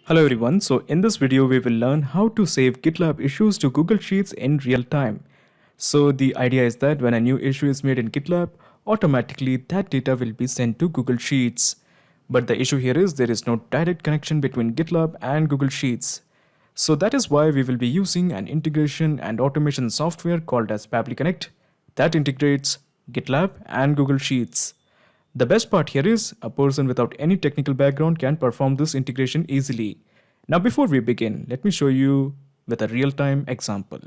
Hello everyone, so in this video we will learn how to save GitLab issues to Google Sheets in real time. So the idea is that when a new issue is made in GitLab, automatically that data will be sent to Google Sheets. But the issue here is there is no direct connection between GitLab and Google Sheets. So that is why we will be using an integration and automation software called as Pabbly Connect that integrates GitLab and Google Sheets. The best part here is a person without any technical background can perform this integration easily. Now before we begin, let me show you with a real-time example.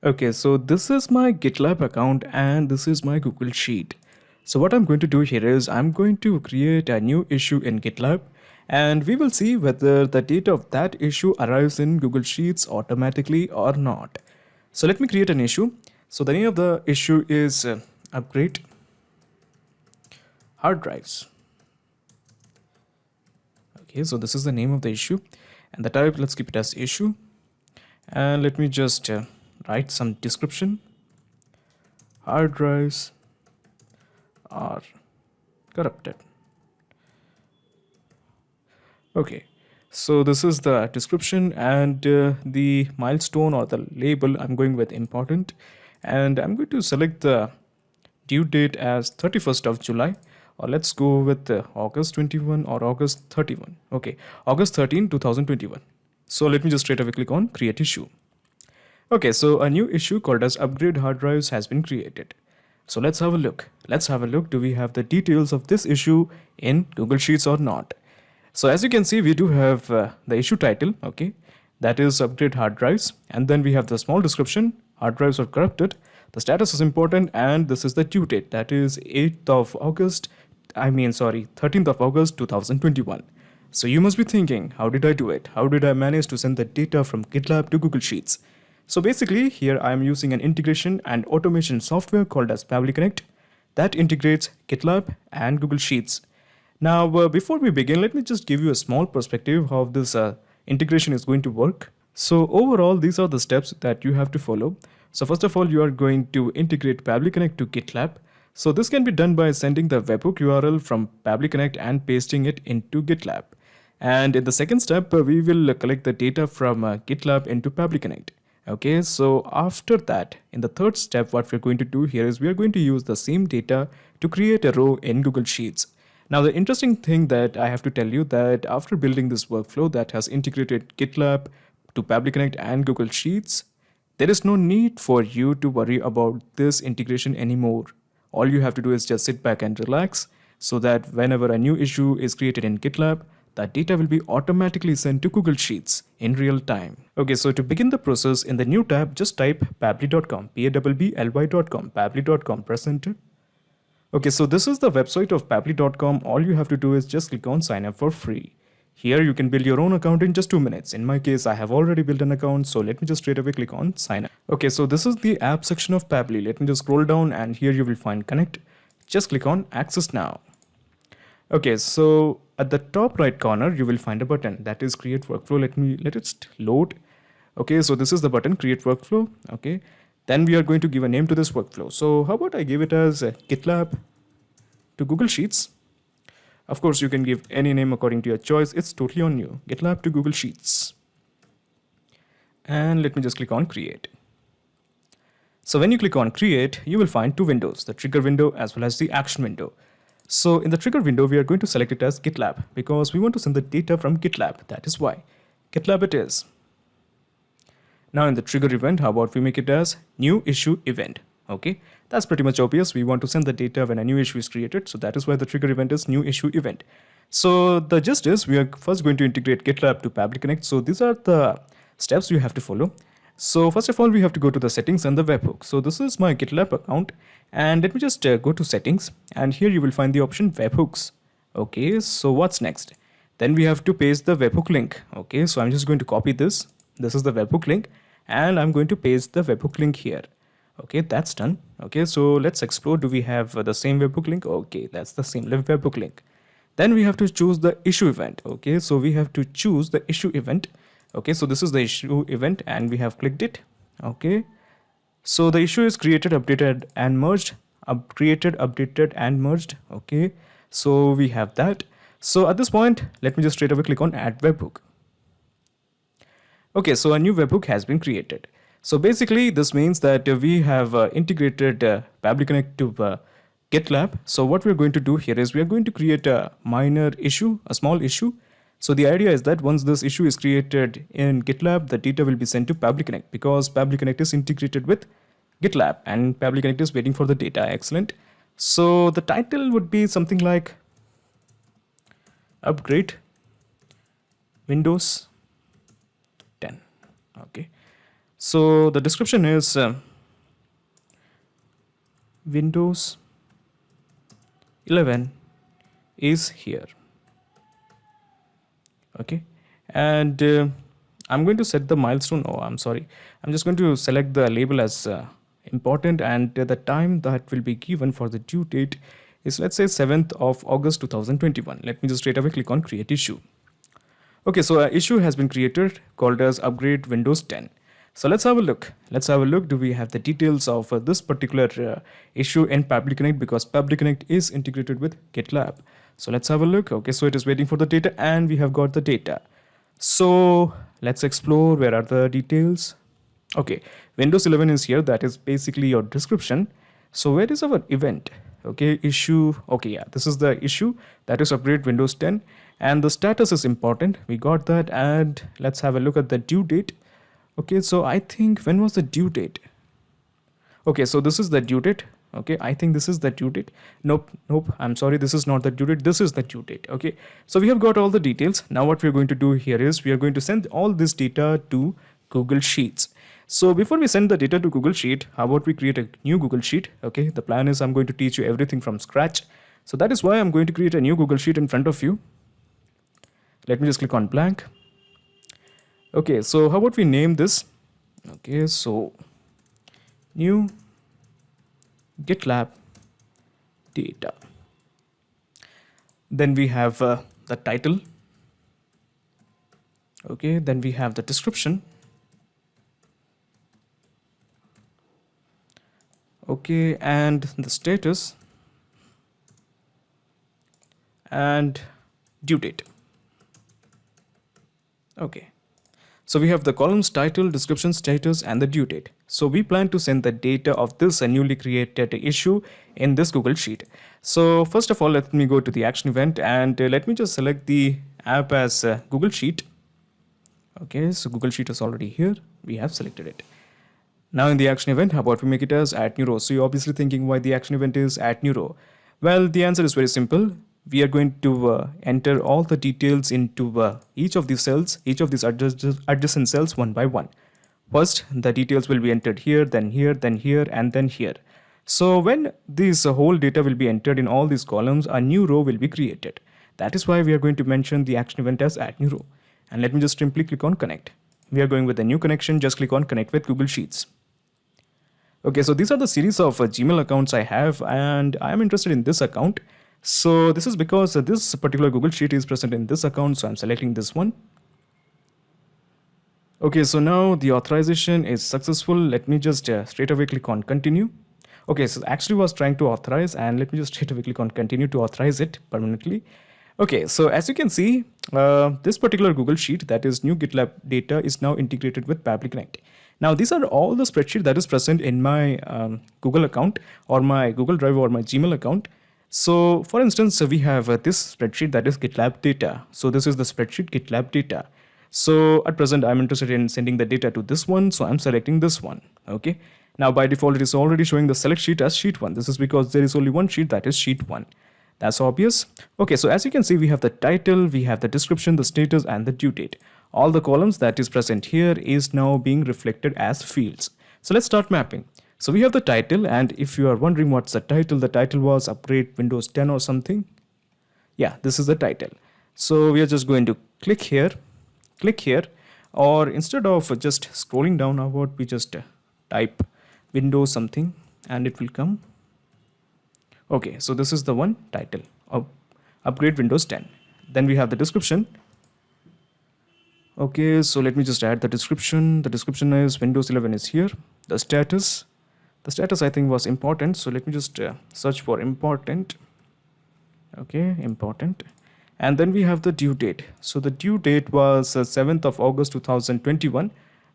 Okay, so this is my GitLab account and this is my Google Sheet. So what I'm going to do here is I'm going to create a new issue in GitLab and we will see whether the data of that issue arrives in Google Sheets automatically or not. So let me create an issue. So the name of the issue is upgrade hard drives. Okay, so this is the name of the issue and the type, let's keep it as issue, and let me just write some description. Hard drives are corrupted. Okay, so this is the description and the milestone or the label I'm going with important, and I'm going to select the due date as 31st of July, or let's go with August 21 or August 31. Okay, August 13, 2021. So let me just straight away click on create issue. Okay, so a new issue called as upgrade hard drives has been created. So let's have a look. Do we have the details of this issue in Google Sheets or not? So as you can see, we do have the issue title, okay, that is upgrade hard drives, and then we have the small description, hard drives are corrupted, the status is important, and this is the due date, that is 13th of August 2021. So you must be thinking, how did I do it? How did I manage to send the data from GitLab to Google Sheets? So basically here I am using an integration and automation software called as Pabbly Connect that integrates GitLab and Google Sheets. Now before we begin, let me just give you a small perspective how this integration is going to work. So overall, these are the steps that you have to follow. So first of all, you are going to integrate Pabbly Connect to GitLab. So this can be done by sending the webhook URL from Pabbly Connect and pasting it into GitLab. And in the second step, we will collect the data from GitLab into Pabbly Connect. Okay, so after that, in the third step, what we're going to do here is we are going to use the same data to create a row in Google Sheets. Now, the interesting thing that I have to tell you that after building this workflow that has integrated GitLab to Pabbly Connect and Google Sheets, there is no need for you to worry about this integration anymore. All you have to do is just sit back and relax so that whenever a new issue is created in GitLab, that data will be automatically sent to Google Sheets in real time. Okay, so to begin the process, in the new tab, just type pabbly.com, Pabbly.com, pabbly.com, press enter. Okay, so this is the website of pabbly.com. All you have to do is just click on sign up for free. Here you can build your own account in just 2 minutes. In my case, I have already built an account, so let me just straight away click on sign up. Okay, so this is the app section of Pabbly. Let me just scroll down and here you will find connect. Just click on access now. Okay, so at the top right corner, you will find a button that is create workflow. Let it load. Okay, so this is the button create workflow. Okay, then we are going to give a name to this workflow. So how about I give it as GitLab to Google Sheets. Of course, you can give any name according to your choice. It's totally on you. GitLab to Google Sheets. And let me just click on create. So when you click on create, you will find two windows, the trigger window as well as the action window. So in the trigger window, we are going to select it as GitLab because we want to send the data from GitLab. That is why GitLab it is. Now in the trigger event, how about we make it as new issue event? Okay, that's pretty much obvious. We want to send the data when a new issue is created. So that is why the trigger event is new issue event. So the gist is we are first going to integrate GitLab to Pabbly Connect. So these are the steps you have to follow. So first of all, we have to go to the settings and the webhook. So this is my GitLab account and let me just go to settings and here you will find the option webhooks. Okay, so what's next? Then we have to paste the webhook link. Okay, so I'm just going to copy this. This is the webhook link and I'm going to paste the webhook link here. Okay, that's done. Okay, so let's explore. Do we have the same webhook link? Okay, that's the same webhook link. Then we have to choose the issue event. Okay, so we have to choose the issue event. Okay, so this is the issue event and we have clicked it. Okay, so the issue is created, updated and merged. Created, updated and merged. Okay, so we have that. So at this point, let me just straight away click on add webhook. Okay, so a new webhook has been created. So basically, this means that we have integrated Pabbly Connect to GitLab. So what we're going to do here is we are going to create a minor issue, a small issue. So the idea is that once this issue is created in GitLab, the data will be sent to Pabbly Connect because Pabbly Connect is integrated with GitLab and Pabbly Connect is waiting for the data. Excellent. So the title would be something like Upgrade Windows 10. Okay. So the description is Windows 11 is here. Okay. And I'm going to set the milestone. Oh, I'm sorry. I'm just going to select the label as important, and the time that will be given for the due date is, let's say, 7th of August 2021. Let me just straight away click on create issue. Okay, so an issue has been created called as Upgrade Windows 10. So let's have a look. Let's have a look. Do we have the details of this particular issue in Pabbly Connect, because Pabbly Connect is integrated with GitLab. So let's have a look. Okay, so it is waiting for the data and we have got the data. So let's explore where are the details. Okay, Windows 11 is here. That is basically your description. So where is our event? Okay, issue. Okay, yeah, this is the issue, that is Upgrade Windows 10, and the status is important. We got that. And let's have a look at the due date. Okay, so I think, when was the due date? Okay, so this is the due date. Okay, I think this is the due date. Nope, I'm sorry, this is not the due date, this is the due date. Okay, so we have got all the details. Now what we're going to do here is we are going to send all this data to Google Sheets. So before we send the data to Google Sheet, how about we create a new Google Sheet? Okay, the plan is I'm going to teach you everything from scratch. So that is why I'm going to create a new Google Sheet in front of you. Let me just click on blank. Okay, so how about we name this? Okay, so new GitLab data. Then we have the title. Okay, then we have the description. Okay, and the status and due date. Okay, so we have the columns title, description, status, and the due date. So we plan to send the data of this newly created issue in this Google Sheet. So first of all, let me go to the action event and let me just select the app as Google Sheet. Okay, so Google Sheet is already here. We have selected it. Now in the action event, how about we make it as add new row? So you're obviously thinking why the action event is add new row. Well, the answer is very simple. We are going to enter all the details into each of these cells, each of these adjacent cells one by one. First, the details will be entered here, then here, then here, and then here. So when this whole data will be entered in all these columns, a new row will be created. That is why we are going to mention the action event as add new row. And let me just simply click on connect. We are going with a new connection. Just click on connect with Google Sheets. Okay, so these are the series of Gmail accounts I have, and I am interested in this account. So this is because this particular Google Sheet is present in this account, so I'm selecting this one. Okay, so now the authorization is successful. Let me just straight away click on continue. Okay, so actually was trying to authorize, and let me just straight away click on continue to authorize it permanently. Okay, so as you can see, this particular Google Sheet, that is new GitLab data, is now integrated with Pabbly Connect. Now these are all the spreadsheet that is present in my Google account or my Google Drive or my Gmail account. So for instance, we have this spreadsheet that is GitLab data. So this is the spreadsheet GitLab data. So at present, I'm interested in sending the data to this one. So I'm selecting this one. Okay. Now by default, it is already showing the select sheet as sheet 1. This is because there is only one sheet, that is sheet 1. That's obvious. Okay, so as you can see, we have the title, we have the description, the status, and the due date. All the columns that is present here is now being reflected as fields. So let's start mapping. So we have the title, and if you are wondering what's the title was Upgrade Windows 10 or something. Yeah, this is the title. So we are just going to click here, or instead of just scrolling down, how about we just type Windows something and it will come. Okay, so this is the one title of Upgrade Windows 10. Then we have the description. Okay, so let me just add the description. The description is Windows 11 is here. The status I think was important. So let me just search for important. Okay, important. And then we have the due date. So the due date was 7th of August 2021.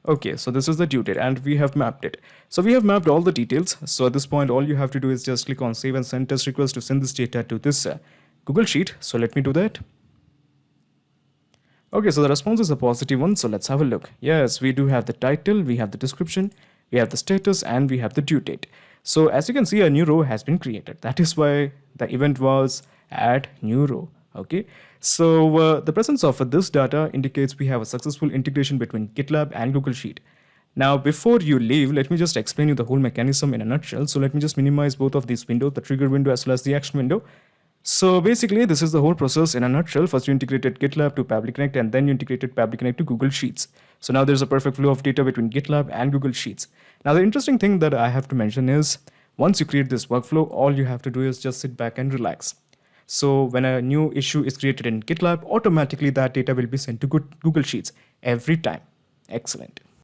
Okay, so this is the due date and we have mapped it. So we have mapped all the details. So at this point, all you have to do is just click on save and send test request to send this data to this Google Sheet. So let me do that. Okay, so the response is a positive one. So let's have a look. Yes, we do have the title, we have the description, we have the status, and we have the due date. So as you can see, a new row has been created. That is why the event was add new row. Okay, so the presence of this data indicates we have a successful integration between GitLab and Google Sheet. Now, before you leave, let me just explain you the whole mechanism in a nutshell. So let me just minimize both of these windows, the trigger window as well as the action window. So basically, this is the whole process in a nutshell. First, you integrated GitLab to Pabbly Connect, and then you integrated Pabbly Connect to Google Sheets. So now there's a perfect flow of data between GitLab and Google Sheets. Now, the interesting thing that I have to mention is, once you create this workflow, all you have to do is just sit back and relax. So when a new issue is created in GitLab, automatically that data will be sent to Google Sheets every time. Excellent.